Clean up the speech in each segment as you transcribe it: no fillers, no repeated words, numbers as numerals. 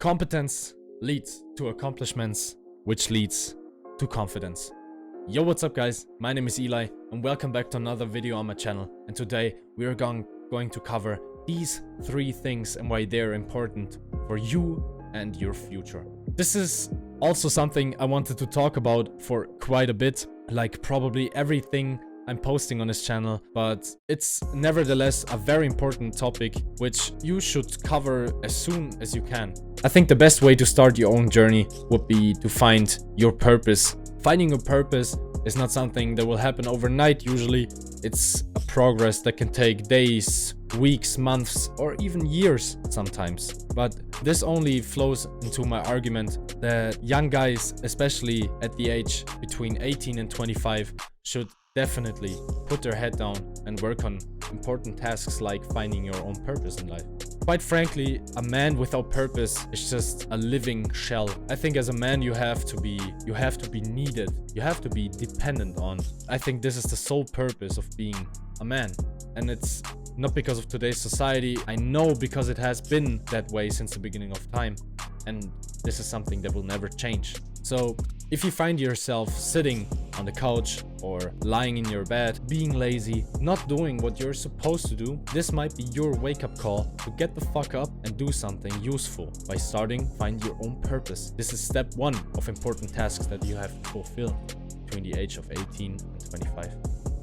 Competence leads to accomplishments, which leads to confidence. Yo, what's up guys? My name is Eli and welcome back to another video on my channel. And today we are going to cover these 3 things and why they're important for you and your future. This is also something I wanted to talk about for quite a bit, like probably everything I'm posting on this channel, but it's nevertheless a very important topic which you should cover as soon as you can. I think the best way to start your own journey would be to find your purpose. Finding your purpose is not something that will happen overnight usually. It's a progress that can take days, weeks, months, or even years sometimes. But this only flows into my argument that young guys, especially at the age between 18 and 25, should definitely put their head down and work on important tasks like finding your own purpose in life. Quite frankly, a man without purpose is just a living shell. I think as a man you have to be needed. You have to be dependent on. I think this is the sole purpose of being a man. And it's not because of today's society. I know because it has been that way since the beginning of time. And this is something that will never change. So if you find yourself sitting on the couch or lying in your bed, being lazy, not doing what you're supposed to do, this might be your wake-up call to get the fuck up and do something useful by starting find your own purpose. This is step 1 of important tasks that you have to fulfill between the age of 18 and 25.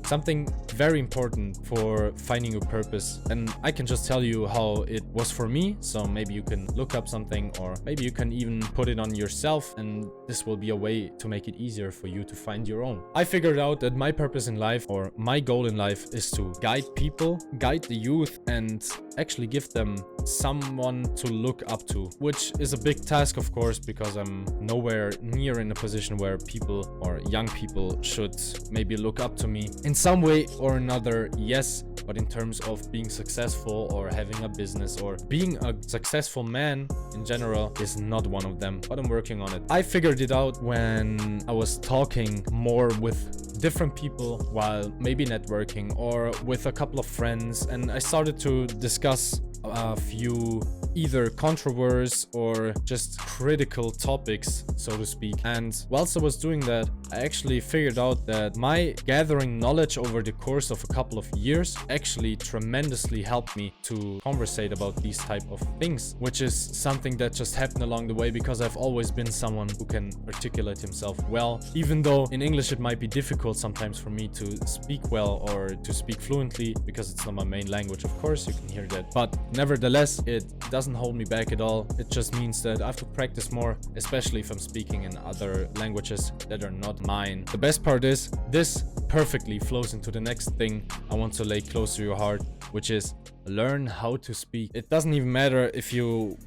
Something very important for finding your purpose, and I can just tell you how it was for me, so maybe you can look up something or maybe you can even put it on yourself, and this will be a way to make it easier for you to find your own. I figured out that my purpose in life, or my goal in life, is to guide people, guide the youth, and actually give them someone to look up to, which is a big task of course, because I'm nowhere near in a position where people or young people should maybe look up to me. In some way or another, yes, but in terms of being successful or having a business or being a successful man in general is not one of them, but I'm working on it. I figured it out when I was talking more with different people while maybe networking or with a couple of friends, and I started to discuss a few either controversies or just critical topics, so to speak. And whilst I was doing that, I actually figured out that my gathering knowledge over the course of a couple of years actually tremendously helped me to conversate about these type of things, which is something that just happened along the way because I've always been someone who can articulate himself well, even though in English it might be difficult sometimes for me to speak well or to speak fluently because it's not my main language. Of course you can hear that, but nevertheless it doesn't hold me back at all. It just means that I have to practice more, especially if I'm speaking in other languages that are not mine. The best part is this perfectly flows into the next thing I want to lay close to your heart, which is learn how to speak. It doesn't even matter if you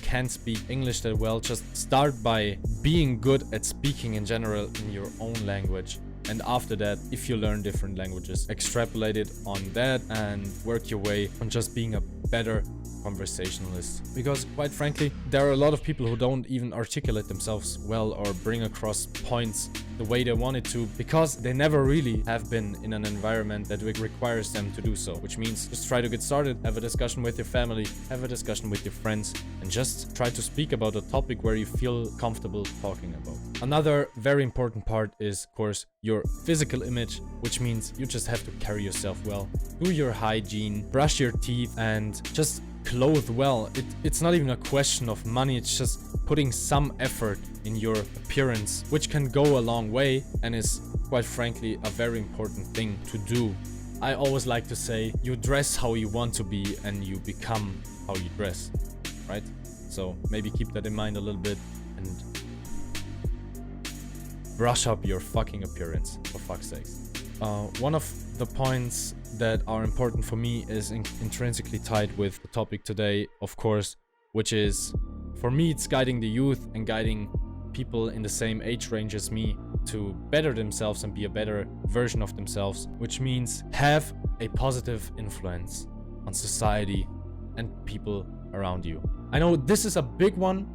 can't speak English that well, just start by being good at speaking in general in your own language. And after that, if you learn different languages, extrapolate it on that and work your way on just being a better conversationalist. Because quite frankly, there are a lot of people who don't even articulate themselves well or bring across points the way they wanted to because they never really have been in an environment that requires them to do so, which means just try to get started, have a discussion with your family, have a discussion with your friends, and just try to speak about a topic where you feel comfortable talking about. Another very important part is, of course, your physical image, which means you just have to carry yourself well, do your hygiene, brush your teeth, and just clothe well. It's not even a question of money, it's just putting some effort in your appearance, which can go a long way and is quite frankly a very important thing to do. I always like to say you dress how you want to be and you become how you dress, right? So maybe keep that in mind a little bit and brush up your fucking appearance, for fuck's sakes. One of the points that are important for me is intrinsically tied with the topic today, of course, which is, for me, it's guiding the youth and guiding people in the same age range as me to better themselves and be a better version of themselves, which means have a positive influence on society and people around you. I know this is a big one,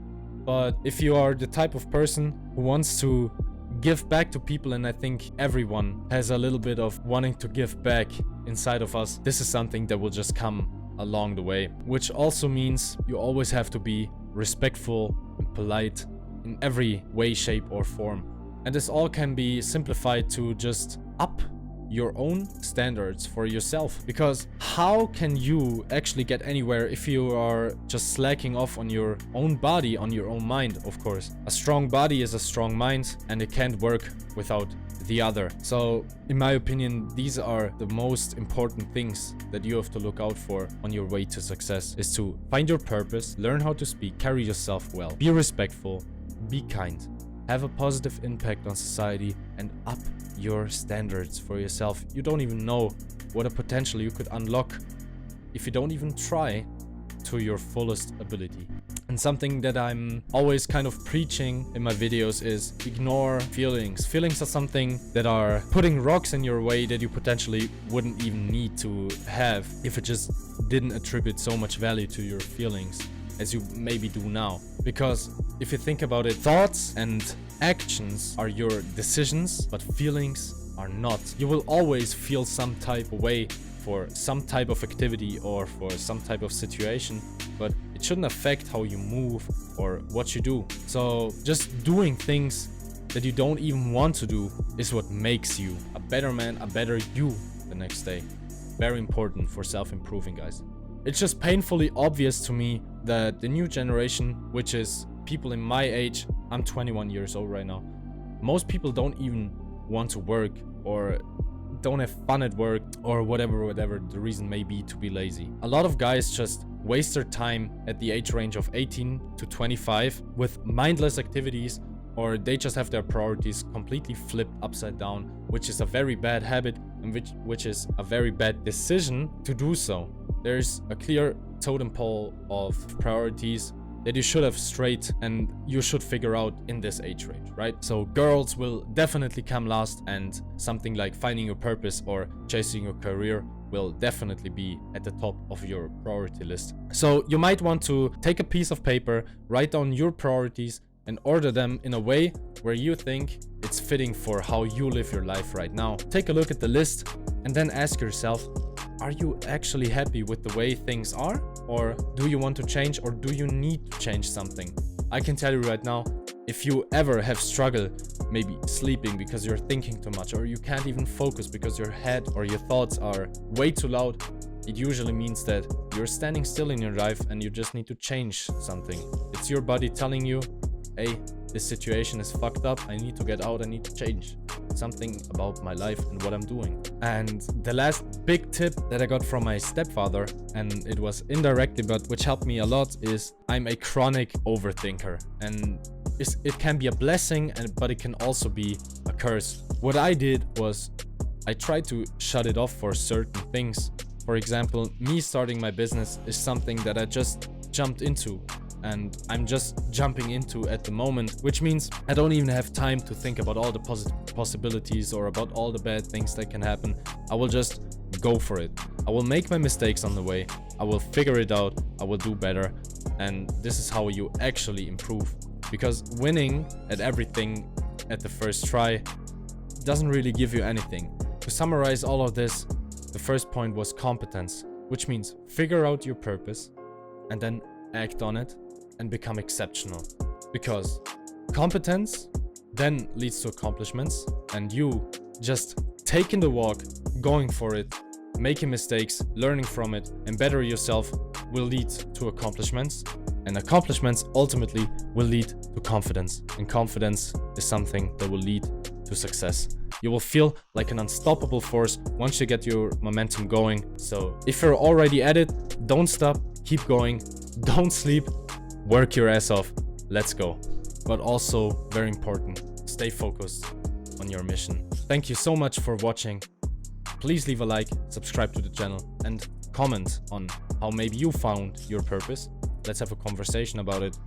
but if you are the type of person who wants to give back to people, and I think everyone has a little bit of wanting to give back inside of us, this is something that will just come along the way, which also means you always have to be respectful and polite in every way, shape or form. And this all can be simplified to just up your own standards for yourself. Because how can you actually get anywhere if you are just slacking off on your own body, on your own mind, of course. A strong body is a strong mind, and it can't work without the other. So in my opinion, these are the most important things that you have to look out for on your way to success, is to find your purpose, learn how to speak, carry yourself well, be respectful, be kind, have a positive impact on society, and up your standards for yourself. You don't even know what a potential you could unlock if you don't even try to your fullest ability. And something that I'm always kind of preaching in my videos is ignore feelings. Feelings are something that are putting rocks in your way that you potentially wouldn't even need to have if it just didn't attribute so much value to your feelings as you maybe do now. Because if you think about it, thoughts and actions are your decisions, but feelings are not. You will always feel some type of way for some type of activity or for some type of situation, but it shouldn't affect how you move or what you do. So just doing things that you don't even want to do is what makes you a better man, a better you the next day. Very important for self-improving, guys. It's just painfully obvious to me that the new generation, which is people in my age, I'm 21 years old right now, most people don't even want to work or don't have fun at work or whatever the reason may be to be lazy. A lot of guys just waste their time at the age range of 18 to 25 with mindless activities, or they just have their priorities completely flipped upside down, which is a very bad habit and which is a very bad decision to do so. There's a clear totem pole of priorities that you should have straight and you should figure out in this age range, right? So girls will definitely come last, and something like finding your purpose or chasing your career will definitely be at the top of your priority list. So you might want to take a piece of paper, write down your priorities and order them in a way where you think it's fitting for how you live your life right now. Take a look at the list and then ask yourself, are you actually happy with the way things are? Or do you want to change, or do you need to change something? I can tell you right now, if you ever have struggled maybe sleeping because you're thinking too much, or you can't even focus because your head or your thoughts are way too loud, it usually means that you're standing still in your life and you just need to change something. It's your body telling you, hey, this situation is fucked up, I need to get out, I need to change something about my life and what I'm doing. And the last big tip that I got from my stepfather, and it was indirectly but which helped me a lot, is I'm a chronic overthinker, and it can be a blessing but it can also be a curse. What I did was I tried to shut it off for certain things. For example, me starting my business is something that I just jumped into, and I'm just jumping into at the moment, which means I don't even have time to think about all the possibilities or about all the bad things that can happen. I will just go for it. I will make my mistakes on the way, I will figure it out, I will do better, and this is how you actually improve. Because winning at everything at the first try doesn't really give you anything. To summarize all of this, the first point was competence, which means figure out your purpose and then act on it and become exceptional. Because competence then leads to accomplishments, and you just taking the walk, going for it, making mistakes, learning from it, and better yourself will lead to accomplishments, and accomplishments ultimately will lead to confidence, and confidence is something that will lead to success. You will feel like an unstoppable force once you get your momentum going. So if you're already at it, don't stop, keep going, don't sleep, work your ass off, let's go. But also, very important, stay focused on your mission. Thank you so much for watching. Please leave a like, subscribe to the channel, and comment on how maybe you found your purpose. Let's have a conversation about it.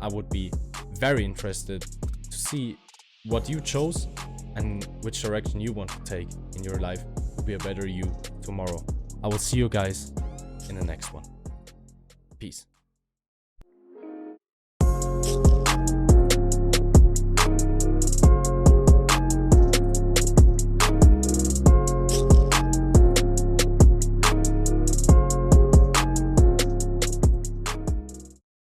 I would be very interested to see what you chose and which direction you want to take in your life to be a better you tomorrow. I will see you guys in the next one. Peace.